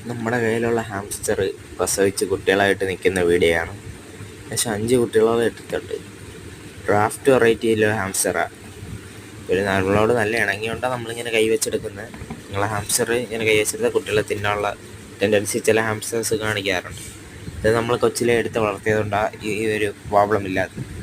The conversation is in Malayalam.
നമ്മുടെ കയ്യിലുള്ള ഹാംസ്റ്റർ പ്രസവിച്ച് കുട്ടികളായിട്ട് നിൽക്കുന്ന വീഡിയോ ആണ്. ഏകദേശം 5 കുട്ടികളോളം ഇട്ടിട്ടുണ്ട്. ഡ്രാഫ്റ്റ് വെറൈറ്റിയിലുള്ള ഹാംസ്റ്ററാണ്. ഒരു നമ്മളോട് നല്ല ഇണങ്ങിയോണ്ടാണ് നമ്മളിങ്ങനെ കൈവച്ചെടുക്കുന്നത്. നിങ്ങളെ ഹാംസ്റ്റർ ഇങ്ങനെ കൈവച്ചെടുത്ത കുട്ടികളെ തിന്നാനുള്ള ടെൻഡൻസി ചില ഹാംസ്റ്റേഴ്സ് കാണിക്കാറുണ്ട്. ഇത് നമ്മൾ കൊച്ചിലെ എടുത്ത് വളർത്തിയതുകൊണ്ടാണ് ഈ ഒരു പ്രോബ്ലം ഇല്ലാത്തത്.